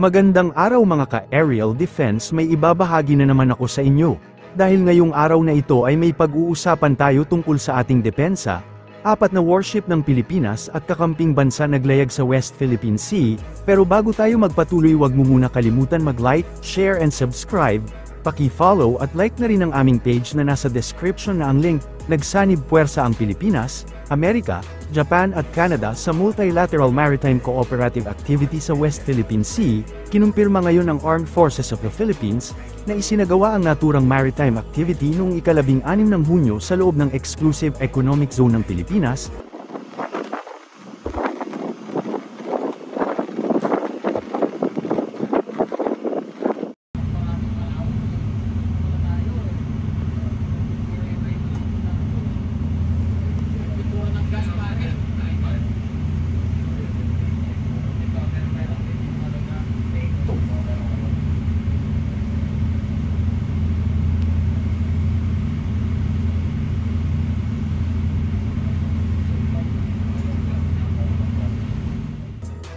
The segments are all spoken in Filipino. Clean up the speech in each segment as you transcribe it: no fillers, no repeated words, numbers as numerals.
Magandang araw mga ka-aerial defense, may ibabahagi na naman ako sa inyo. Dahil ngayong araw na ito ay may pag-uusapan tayo tungkol sa ating depensa, 4 na warship ng Pilipinas at kakamping bansa naglayag sa West Philippine Sea, pero bago tayo magpatuloy wag mo muna kalimutan mag-like, share and subscribe, paki-follow at like na rin ang aming page na nasa description na ang link. Nagsanib puwersa ang Pilipinas, Amerika, Japan at Canada sa Multilateral Maritime Cooperative Activity sa West Philippine Sea, kinumpirma ngayon ng Armed Forces of the Philippines, na isinagawa ang naturang maritime activity noong ika-16 ng Hunyo sa loob ng Exclusive Economic Zone ng Pilipinas.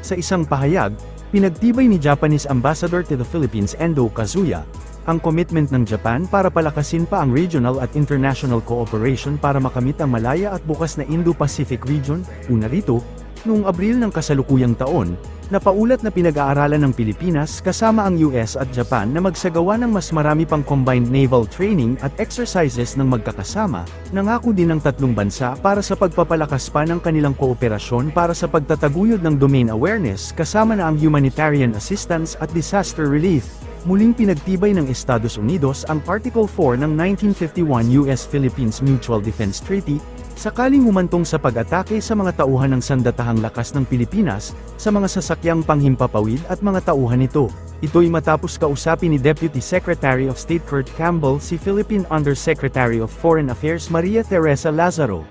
Sa isang pahayag, pinagtibay ni Japanese Ambassador to the Philippines Endo Kazuya, ang commitment ng Japan para palakasin pa ang regional at international cooperation para makamit ang malaya at bukas na Indo-Pacific region. Una rito, noong Abril ng kasalukuyang taon, napaulat na pinag-aaralan ng Pilipinas kasama ang US at Japan na magsagawa ng mas marami pang combined naval training at exercises ng magkakasama. Nangako din ng tatlong bansa para sa pagpapalakas pa ng kanilang kooperasyon para sa pagtataguyod ng domain awareness kasama na ang humanitarian assistance at disaster relief. Muling pinagtibay ng Estados Unidos ang Article 4 ng 1951 US-Philippines Mutual Defense Treaty, sakaling humantong sa pag-atake sa mga tauhan ng sandatahang lakas ng Pilipinas, sa mga sasakyang panghimpapawid at mga tauhan nito. Ito'y matapos kausapin ni Deputy Secretary of State Kurt Campbell si Philippine Undersecretary of Foreign Affairs Maria Teresa Lazaro.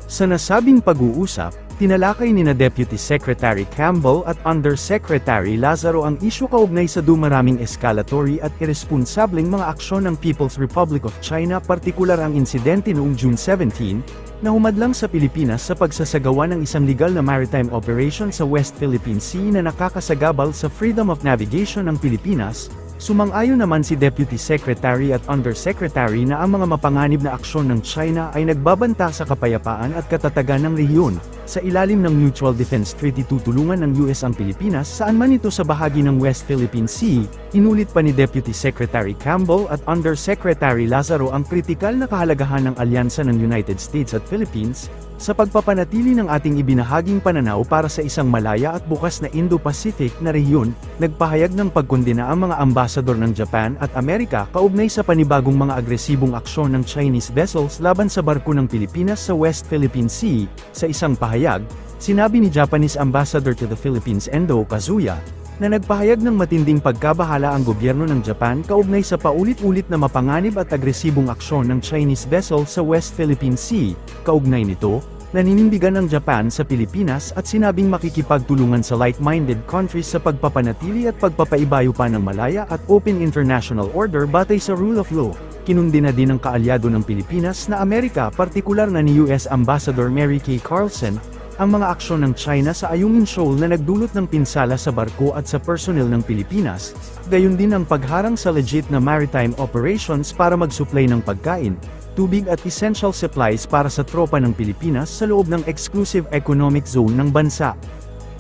Sa nasabing pag-uusap, tinalakay ni Deputy Secretary Campbell at Undersecretary Lazaro ang isyu kaugnay sa dumaraming escalatory at irresponsableng mga aksyon ng People's Republic of China, partikular ang insidente noong June 17, na humadlang sa Pilipinas sa pagsasagawa ng isang legal na maritime operation sa West Philippine Sea na nakakasagabal sa freedom of navigation ng Pilipinas. Sumang-ayon naman si Deputy Secretary at Undersecretary na ang mga mapanganib na aksyon ng China ay nagbabanta sa kapayapaan at katatagan ng rehiyon. Sa ilalim ng Mutual Defense Treaty tutulungan ng US ang Pilipinas saan man ito sa bahagi ng West Philippine Sea. Inulit pa ni Deputy Secretary Campbell at Undersecretary Lazaro ang kritikal na kahalagahan ng alyansa ng United States at Philippines sa pagpapanatili ng ating ibinahaging pananaw para sa isang malaya at bukas na Indo-Pacific na rehiyon. Nagpahayag ng pagkondena ang mga ambasador ng Japan at Amerika kaugnay sa panibagong mga agresibong aksyon ng Chinese vessels laban sa barko ng Pilipinas sa West Philippine Sea. Sa isang pahayag, sinabi ni Japanese Ambassador to the Philippines Endo Kazuya, na nagpahayag ng matinding pagkabahala ang gobyerno ng Japan kaugnay sa paulit-ulit na mapanganib at agresibong aksyon ng Chinese vessel sa West Philippine Sea. Kaugnay nito, naninindigan ng Japan sa Pilipinas at sinabing makikipagtulungan sa like-minded countries sa pagpapanatili at pagpapaibayo pa ng malaya at open international order batay sa rule of law. Kinundina din ng kaalyado ng Pilipinas na Amerika, partikular na ni US Ambassador Mary Kay Carlson, ang mga aksyon ng China sa Ayungin Shoal na nagdulot ng pinsala sa barko at sa personnel ng Pilipinas, gayon din ang pagharang sa legit na maritime operations para mag-supply ng pagkain, tubig at essential supplies para sa tropa ng Pilipinas sa loob ng Exclusive Economic Zone ng bansa.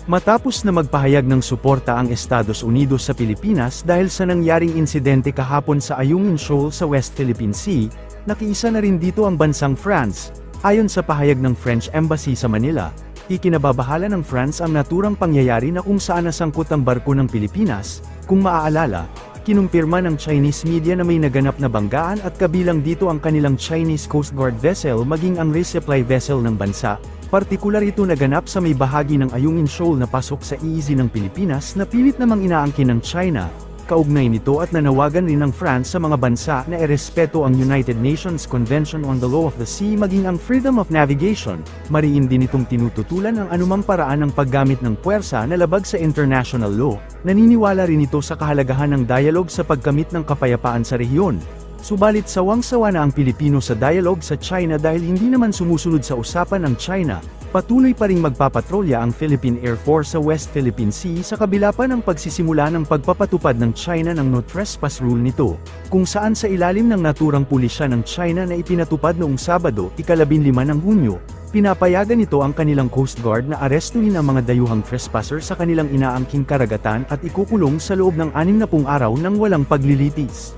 Matapos na magpahayag ng suporta ang Estados Unidos sa Pilipinas dahil sa nangyaring insidente kahapon sa Ayungin Shoal sa West Philippine Sea, nakiisa na rin dito ang bansang France. Ayon sa pahayag ng French Embassy sa Manila, ikinababahala ng France ang naturang pangyayari na kung saan nasangkot ang barko ng Pilipinas. Kung maaalala, kinumpirma ng Chinese media na may naganap na banggaan at kabilang dito ang kanilang Chinese Coast Guard vessel maging ang resupply vessel ng bansa. Partikular ito naganap sa may bahagi ng Ayungin Shoal na pasok sa EEZ ng Pilipinas na pilit namang inaangkin ng China. Kaugnay nito at nanawagan rin ng France sa mga bansa na irespeto ang United Nations Convention on the Law of the Sea maging ang freedom of navigation. Mariin din itong tinututulan ang anumang paraan ng paggamit ng puwersa na labag sa international law. Naniniwala rin ito sa kahalagahan ng dialogue sa pagkamit ng kapayapaan sa rehiyon. Subalit sawang-sawa na ang Pilipino sa dialogue sa China dahil hindi naman sumusunod sa usapan ang China. Patuloy pa ring magpapatrolya ang Philippine Air Force sa West Philippine Sea sa kabila pa ng pagsisimula ng pagpapatupad ng China ng no trespass rule nito, kung saan sa ilalim ng naturang pulisya ng China na ipinatupad noong Sabado, ika-15 ng Hunyo, pinapayagan nito ang kanilang Coast Guard na arestuhin ang mga dayuhang trespasser sa kanilang inaangking karagatan at ikukulong sa loob ng 60 araw nang walang paglilitis.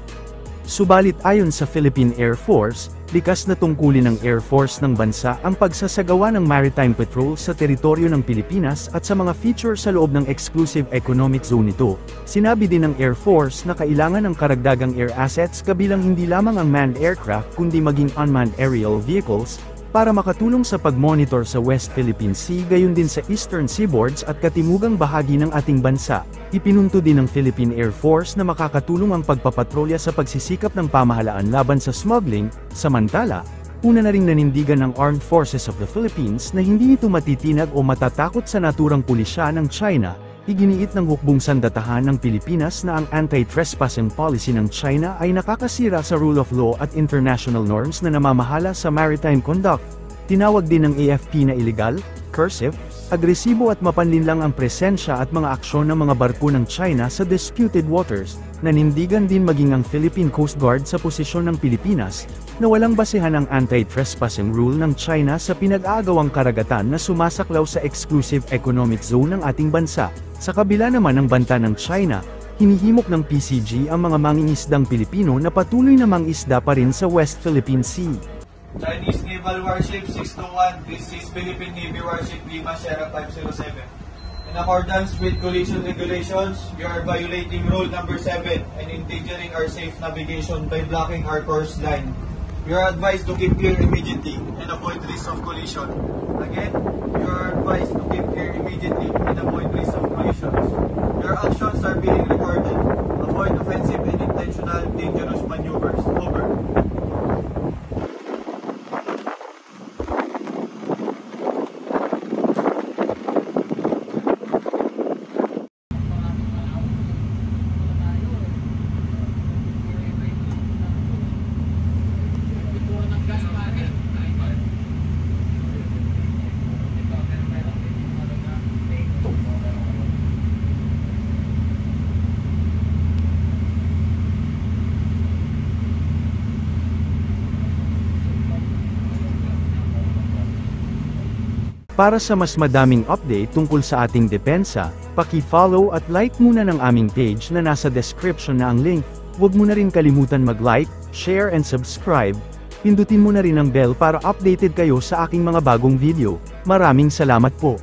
Subalit ayon sa Philippine Air Force, likas na tungkulin ng Air Force ng bansa ang pagsasagawa ng maritime patrol sa teritoryo ng Pilipinas at sa mga feature sa loob ng exclusive economic zone nito. Sinabi din ng Air Force na kailangan ng karagdagang air assets kabilang hindi lamang ang manned aircraft kundi maging unmanned aerial vehicles, para makatulong sa pag-monitor sa West Philippine Sea gayon din sa Eastern Seaboards at katimugang bahagi ng ating bansa. Ipinunto din ng Philippine Air Force na makakatulong ang pagpapatrolya sa pagsisikap ng pamahalaan laban sa smuggling. Samantala, una na ring nanindigan ng Armed Forces of the Philippines na hindi ito matitinag o matatakot sa naturang pulisya ng China. Iginiit ng hukbong sandatahan ng Pilipinas na ang anti-trespassing policy ng China ay nakakasira sa rule of law at international norms na namamahala sa maritime conduct. Tinawag din ng AFP na illegal, cursive, agresibo at mapanlinlang ang presensya at mga aksyon ng mga barko ng China sa disputed waters. Nanindigan din maging ang Philippine Coast Guard sa posisyon ng Pilipinas, na walang basehan ang anti-trespassing rule ng China sa pinag-aagawang karagatan na sumasaklaw sa exclusive economic zone ng ating bansa. Sa kabila naman ng banta ng China, hinihimok ng PCG ang mga mangingisdang Pilipino na patuloy na mangisda pa rin sa West Philippine Sea. Chinese Naval Warship 621, this is Philippine Navy Warship Lima Sierra 507. In accordance with collision regulations, you are violating rule number 7 and endangering our safe navigation by blocking our course line. You are advised to keep clear immediately and avoid risk of collision. Again, you are advised to keep clear immediately and avoid risk of collisions. Your actions are being recorded. Avoid offensive and intentional dangerous maneuvers. Over. Para sa mas madaming update tungkol sa ating depensa, paki-follow at like muna ng aming page na nasa description na ang link. Huwag mo na rin kalimutan mag-like, share and subscribe. Pindutin mo na rin ang bell para updated kayo sa aking mga bagong video. Maraming salamat po.